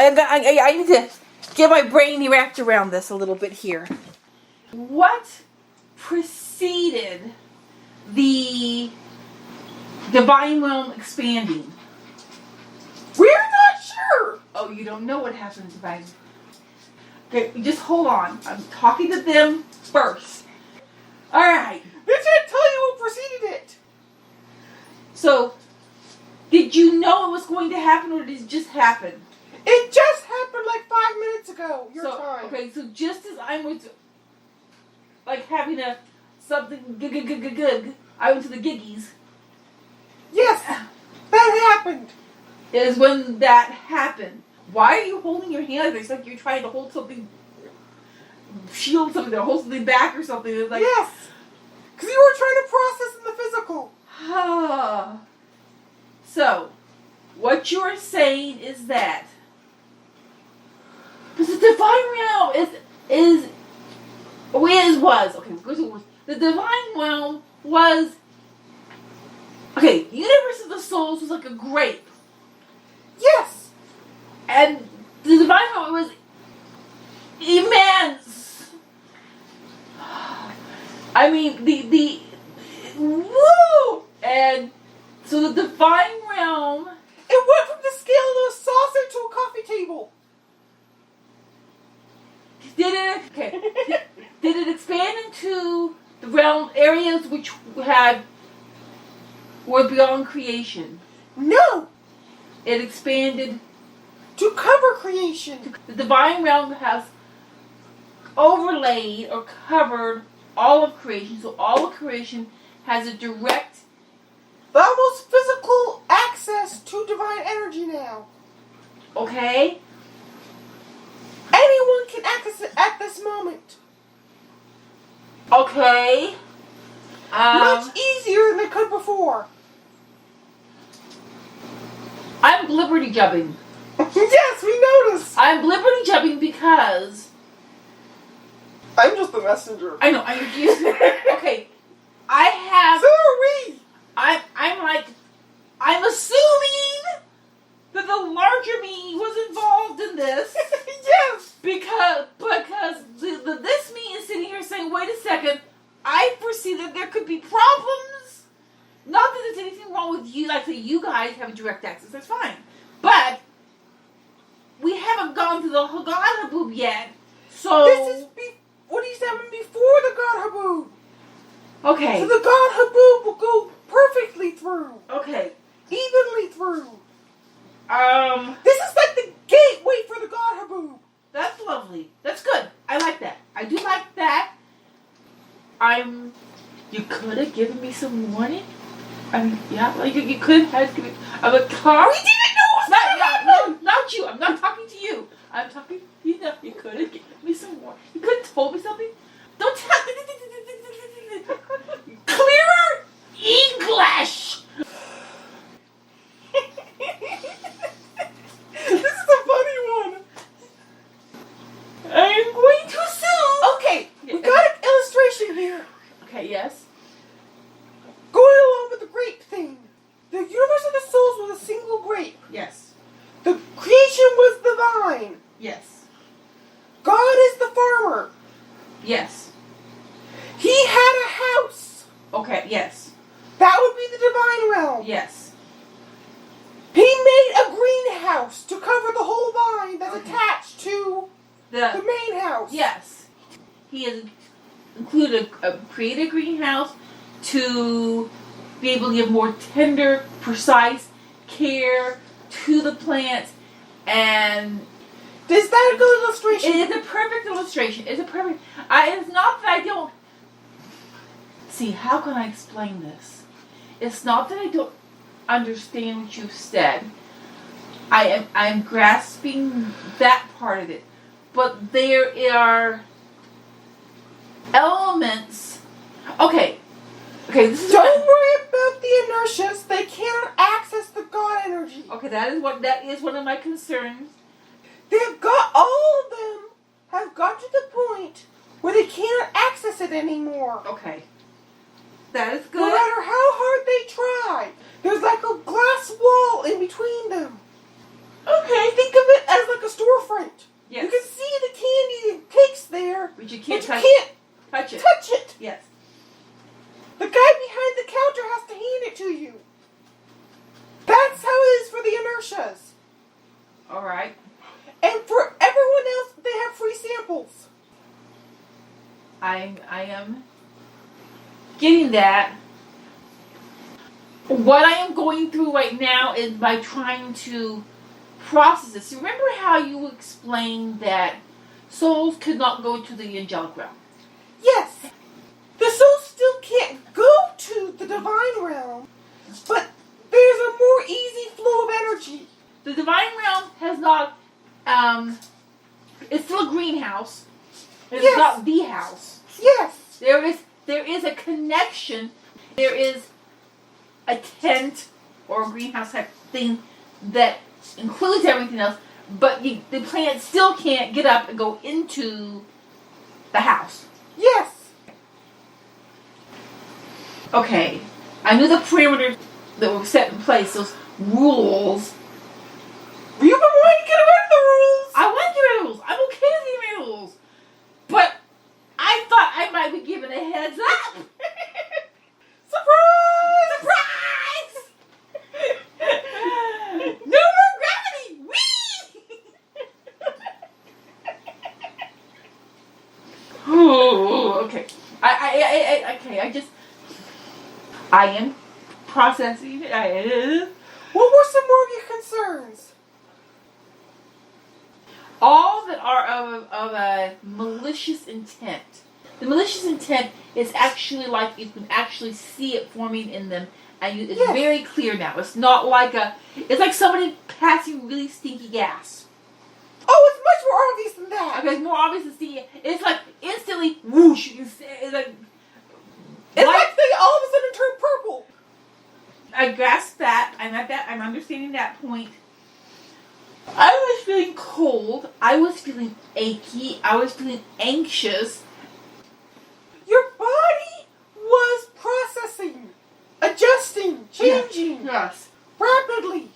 I need to get my brain wrapped around this a little bit here. What preceded the divine realm expanding? We're not sure. Oh, you don't know what happens, divine. Okay, just hold on. I'm talking to them first. All right. They can't tell you what preceded it. So, did you know it was going to happen, or did it just happen? It just happened like 5 minutes ago. Your time. Okay, so just as I was like having a something good, I went to the giggies. Yes, that happened. Is when that happened. Why are you holding your hand like this? It's like you're trying to hold something, shield something, or hold something back or something. It's like, yes, because you were trying to process in the physical. So, what you're saying is that the divine realm the divine realm was Universe of the Souls was like a grape. Yes. And the divine realm was immense. I mean, the woo! And so the divine realm, it went from the scale of a saucer to a coffee table. Did it? Okay. Did it expand into the realm areas which were beyond creation? No. It expanded to cover creation. The divine realm has overlaid or covered all of creation, so all of creation has a direct, almost physical access to divine energy now. Okay? Anyone can access it at this moment. Okay. Much easier than they could before. I'm liberty jumping. Yes, we noticed. I'm liberty jumping because I'm just the messenger. I know. Okay. I have. So are we. I'm assuming that the larger me was involved in this. Yes. Because this me is sitting here saying, wait a second, I foresee that there could be problems. Not that there's anything wrong with you, like you guys have direct access, that's fine. But we haven't gone to the God Haboob yet, so... This is what he's having before the God Haboob. Okay. So the God Haboob will go perfectly through. Okay. Evenly through. This is like the gateway for the God Haboob. That's lovely. That's good. I like that. I do like that. You could have given me some warning. Yeah, like you could have given me a car. We didn't know it was No, not you. I'm not talking to you. I'm talking to you. No, you could have given me some warning. You could have told me something. Don't tell. Clearer English. This is a funny one. I'm going to assume. Okay, we got an illustration here. Okay, yes. Going along with the grape thing. The universe of the souls was a single grape. Yes. The creation was the vine. Yes. God is the farmer. Yes. He had a house. Okay, yes. That would be the divine realm. Yes. He made a greenhouse to cover the whole vine that's attached to the main house. Yes. He has included created a greenhouse to be able to give more tender, precise care to the plants, and is that a good illustration? It is a perfect illustration. It's not that I don't see. How can I explain this? It's not that I don't understand what you've said. I'm grasping that part of it, but there are elements. Okay. Don't worry about the inertias. They cannot access the God energy. Okay, that is one of my concerns. All of them have got to the point where they cannot access it anymore. Okay. That is good. No matter how hard they try, there's like a glass wall in between them. Okay. Think of it as like a All right. And for everyone else, they have free samples. I am getting that. What I am going through right now is by trying to process this. Remember how you explained that souls could not go to the angelic realm? Yes. The souls still can't go to the divine realm, but there's a more easy flow of energy. The divine realm has not, it's still a greenhouse. It's Yes. not the house. Yes. There is a connection. There is a tent or a greenhouse type thing that includes everything else, but the planet still can't get up and go into the house. Yes. Okay, I knew the parameters that were set in place, those rules. You've been wanting to get rid of the rules. I want to get rid of rules. I'm okay with getting rid of rules. But I thought I might be given a heads up. Surprise! Surprise! No more gravity! Whee! Oh, okay. I am processing it. What were some more of your concerns? All that are of a malicious intent. The malicious intent is actually like you can actually see it forming in them, and it's Yes. very clear now. It's not like it's like somebody passing really stinky gas. Oh, it's much more obvious than that. Okay, it's more obvious to see. It's like instantly whoosh. You can see it's like. It's like they all of a sudden turn purple. I grasp that. I'm at that. I'm understanding that point. I was feeling cold. I was feeling achy. I was feeling anxious. Your body was processing, adjusting, changing Yes. rapidly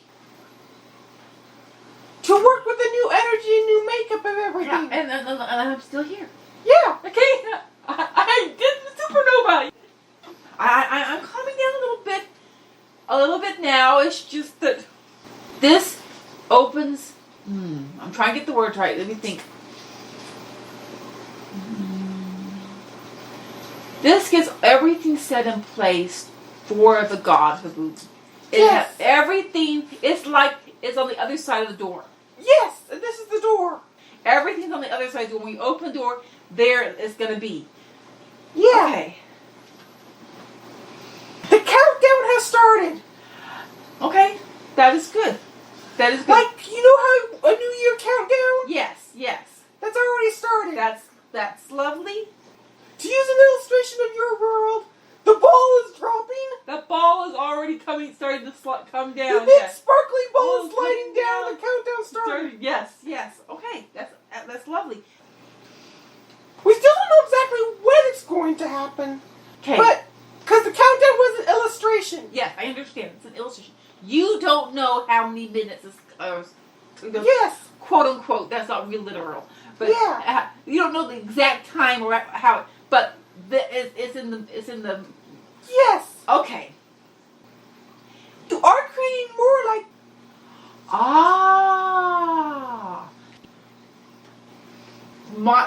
to work with the new energy and new makeup of Yeah, everything. and I'm still here. Yeah. Okay, I did the supernova. I'm calming down a little bit now. It's just that this opens. I'm trying to get the words right. Let me think. This gets everything set in place for the God Haboob. Yes. Everything. It's like it's on the other side of the door. Yes, and this is the door. Everything's on the other side of the door. When you open the door, there it's going to be. Yeah. Okay. The countdown has started. Okay. That is good. That is good. Like, you know how a New Year countdown? Yes. That's already started. That's lovely. To use an illustration of your world, the ball is dropping. The ball is already starting to come The down. big sparkly ball Oh, is sliding down. down. The countdown started. Yes. Okay, that's lovely. We still don't know exactly when it's going to happen. Okay. But, because the countdown was an illustration. Yes, I understand. It's an illustration. You don't know how many minutes is. Yes. Quote unquote. That's not real literal. But Yeah. you don't know the exact time or how. But it's in the. Yes. Okay. You are creating more like.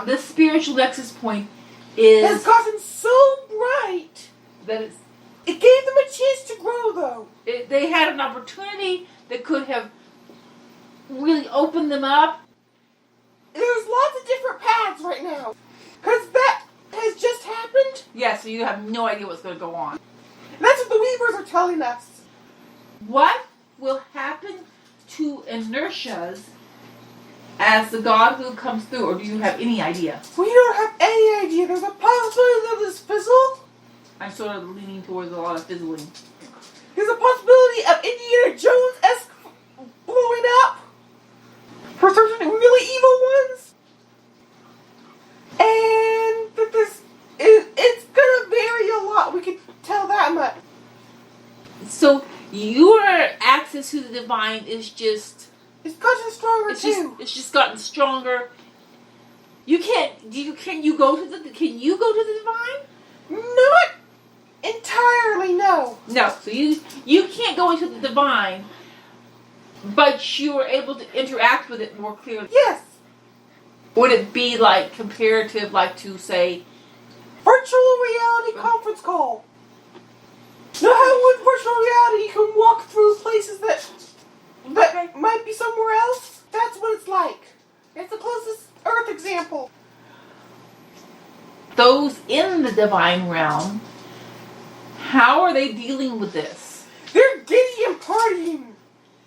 This spiritual nexus point is Has gotten so bright. that It gave them a chance to grow, though. they had an opportunity that could have really opened them up. There's lots of different paths right now. Because that has just happened. Yeah, so you have no idea what's going to go on. And that's what the Weavers are telling us. What will happen to inertias as the God Haboob comes through, or do you have any idea? We don't have any idea. There's a possibility that this fizzle. I'm sort of leaning towards a lot of fizzling. There's a possibility of Indiana Jones-esque blowing up. For certain really evil ones. And that it's gonna vary a lot. We can tell that much. So your access to the divine is just It's gotten stronger too. it's just gotten stronger. Can you go to the divine? Not entirely, no. No. So you can't go into the divine. But you were able to interact with it more clearly. Yes. Would it be like comparative, like to say, Virtual reality conference call. Know how with virtual reality you can walk through places that might be somewhere else? That's what it's like. It's the closest Earth example. those in the divine realm, how are they dealing with this? They're giddy and partying.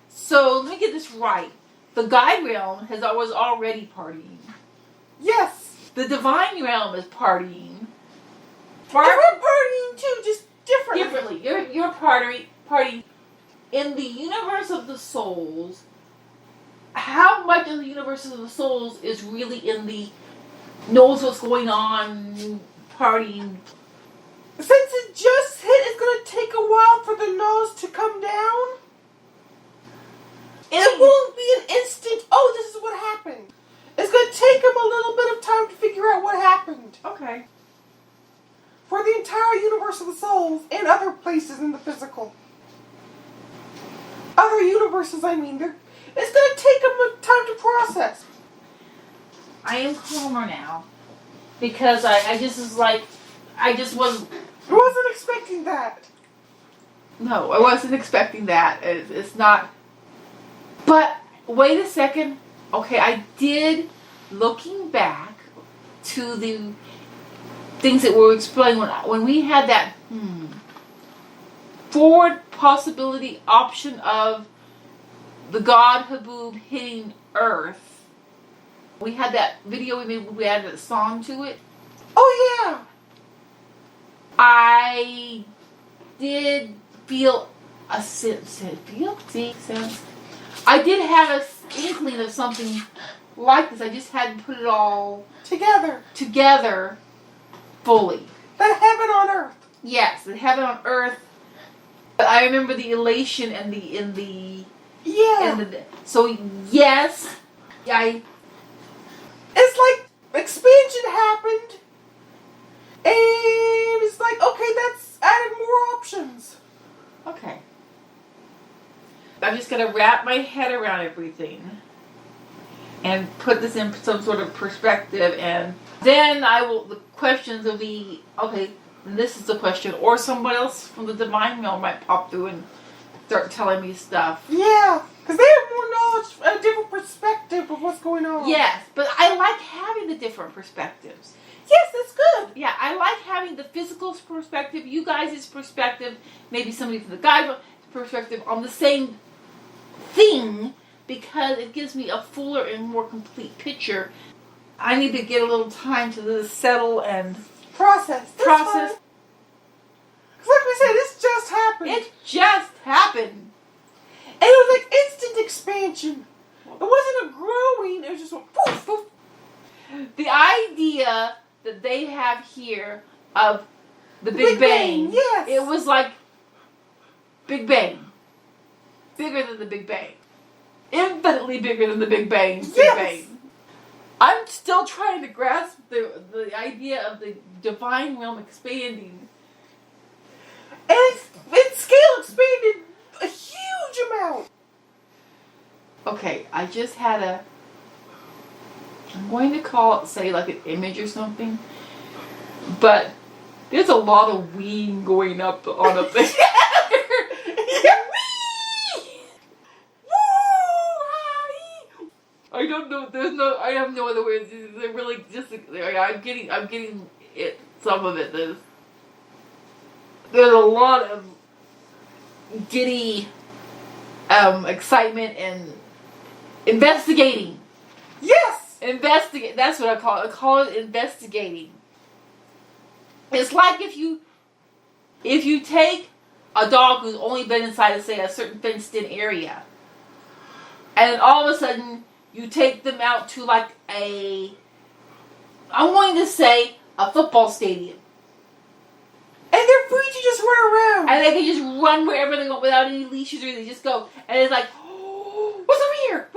So let me get this right. The guide realm was already partying. Yes. The divine realm is partying. And we're partying too, just differently. You're partying. In the universe of the souls, how much of the universe of the souls is really in the knows what's going on, partying? Since it just hit, it's going to take a while for the nose to come down. It won't be an instant, oh, this is what happened. It's going to take them a little bit of time to figure out what happened. Okay. For the entire universe of the souls and other places in the physical. Other universes, I mean. It's going to take them time to process. I am calmer now. Because I just was like, I just wasn't. I wasn't expecting that. No, I wasn't expecting that. It's not. But wait a second. Okay, I did, looking back to the things that were explained when we had that forward possibility option of the God Haboob hitting Earth. We had that video we made. We added a song to it. Oh yeah. I did feel a sense. I did have a inkling of something like this. I just hadn't put it all together fully. The heaven on earth. Yes, the heaven on earth. I remember the elation and the so yes, it's like expansion happened, and it's like, okay, that's added more options. Okay. I'm just going to wrap my head around everything and put this in some sort of perspective, and then the questions will be, okay, this is the question, or someone else from the divine realm might pop through and start telling me stuff. Yeah, because they have more knowledge, a different perspective of what's going on. Yes, but I like having the different perspectives. Yes, that's good. Yeah, I like having the physical perspective, you guys' perspective, maybe somebody from the guide perspective on the same thing, because it gives me a fuller and more complete picture. I need to get a little time to settle and process. Because like we said, this just happened. It just happened. And it was like instant expansion. It wasn't a growing, it was just a poof, poof. The idea that they have here of the Big Bang, yes. It was like Big Bang. Bigger than the Big Bang. Infinitely bigger than the Big Bang. Yes. Big Bang. I'm still trying to grasp the idea of the divine realm expanding. And its scale expanded a huge amount. Okay, I just had I'm going to call it, say, like an image or something. But there's a lot of weeing going up on a thing. I don't know. I have no other words. They're really just. I'm getting it. Some of it. There's a lot of giddy excitement and investigating. Yes. Investigate. That's what I call it. I call it investigating. It's like if you take a dog who's only been inside, say, a certain fenced-in area, and all of a sudden you take them out to like I'm going to say a football stadium. And they're free to just run around. And they can just run wherever they want without any leashes or anything. Just go. And it's like, oh, what's over here?